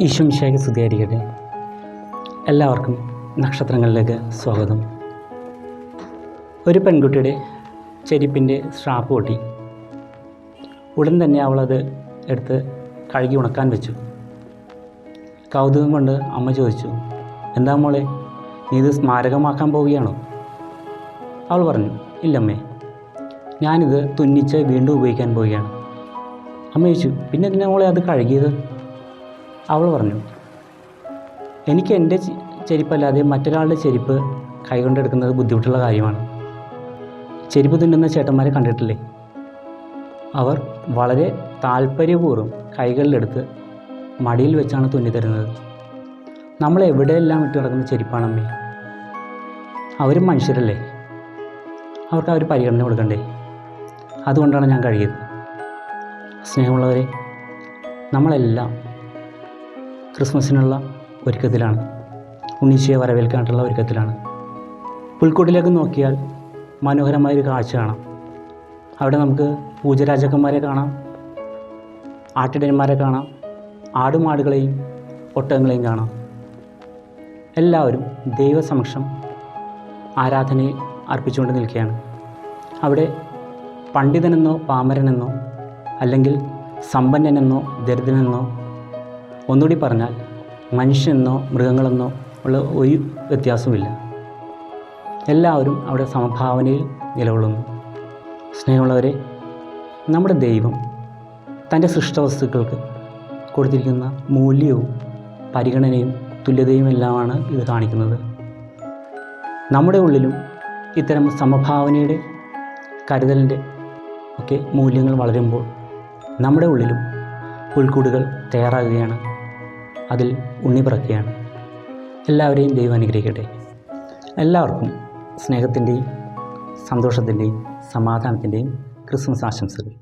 ഈശോമിശിഹായ്ക്ക് സ്തുതിയായിരിക്കട്ടെ. എല്ലാവർക്കും നക്ഷത്രങ്ങളിലേക്ക് സ്വാഗതം. ഒരു പെൺകുട്ടിയുടെ ചെരുപ്പിൻ്റെ സ്ട്രാപ്പ് പൊട്ടി. ഉടൻ തന്നെ അവളത് എടുത്ത് കഴുകി ഉണക്കാൻ വെച്ചു. കൗതുകം കൊണ്ട് അമ്മ ചോദിച്ചു, എന്താ മോളെ, നീ ഇത് സ്മാരകമാക്കാൻ പോവുകയാണോ? അവൾ പറഞ്ഞു, ഇല്ലമ്മേ, ഞാനിത് തുന്നിച്ച് വീണ്ടും ഉപയോഗിക്കാൻ പോവുകയാണ്. അമ്മ ചോദിച്ചു, പിന്നെ എന്തിനാ മോളെ അത് കഴുകിയത്? അവൾ പറഞ്ഞു, എനിക്ക് എൻ്റെ ചെരുപ്പല്ലാതെ മറ്റൊരാളുടെ ചെരുപ്പ് കൈകൊണ്ടെടുക്കുന്നത് ബുദ്ധിമുട്ടുള്ള കാര്യമാണ്. ചെരുപ്പ് തുന്നുന്ന ചേട്ടന്മാരെ കണ്ടിട്ടില്ലേ? അവർ വളരെ താല്പര്യപൂർവ്വം കൈകളിലെടുത്ത് മടിയിൽ വെച്ചാണ് തുന്നിത്തരുന്നത്. നമ്മൾ എവിടെയെല്ലാം ഇട്ട് കിടക്കുന്ന ചെരുപ്പാണമ്മേ. അവരും മനുഷ്യരല്ലേ, അവർക്ക് അവർ പരിഗണന കൊടുക്കണ്ടേ? അതുകൊണ്ടാണ് ഞാൻ കഴുകിയത്. സ്നേഹമുള്ളവരെ, നമ്മളെല്ലാം ക്രിസ്മസിനുള്ള ഒരുക്കത്തിലാണ്, ഉണ്ണീശോയെ വരവേൽക്കാനായിട്ടുള്ള ഒരുക്കത്തിലാണ്. പുൽക്കൂട്ടിലേക്ക് നോക്കിയാൽ മനോഹരമായൊരു കാഴ്ച കാണാം. അവിടെ നമുക്ക് പൂജരാജാക്കന്മാരെ കാണാം, ആട്ടിടയന്മാരെ കാണാം, ആടുമാടുകളെയും ഒട്ടകങ്ങളെയും കാണാം. എല്ലാവരും ദൈവസമക്ഷം ആരാധനയിൽ അർപ്പിച്ചുകൊണ്ട് നിൽക്കുകയാണ്. അവിടെ പണ്ഡിതനെന്നോ പാമരനെന്നോ അല്ലെങ്കിൽ സമ്പന്നനെന്നോ ദരിദ്രനെന്നോ, ഒന്നുകൂടി പറഞ്ഞാൽ മനുഷ്യനെന്നോ മൃഗങ്ങളെന്നോ ഉള്ള ഒരു വ്യത്യാസവുമില്ല. എല്ലാവരും അവിടെ സമഭാവനയിൽ നിലകൊള്ളുന്നു. സ്നേഹമുള്ളവരെ, നമ്മുടെ ദൈവം തൻ്റെ സൃഷ്ടവസ്തുക്കൾക്ക് കൊടുത്തിരിക്കുന്ന മൂല്യവും പരിഗണനയും തുല്യതയും എല്ലാമാണ് ഇത് കാണിക്കുന്നത്. നമ്മുടെ ഉള്ളിലും ഇത്തരം സമഭാവനയുടെ കരുതലിൻ്റെ ഒക്കെ മൂല്യങ്ങൾ വളരുമ്പോൾ നമ്മുടെ ഉള്ളിലും പുൽക്കൂടുകൾ തയ്യാറാകുകയാണ്, അതിൽ ഉണ്ണി പിറക്കുകയാണ്. എല്ലാവരെയും ദൈവം അനുഗ്രഹിക്കട്ടെ. എല്ലാവർക്കും സ്നേഹത്തിൻ്റെയും സന്തോഷത്തിൻ്റെയും സമാധാനത്തിൻ്റെയും ക്രിസ്മസ് ആശംസകൾ.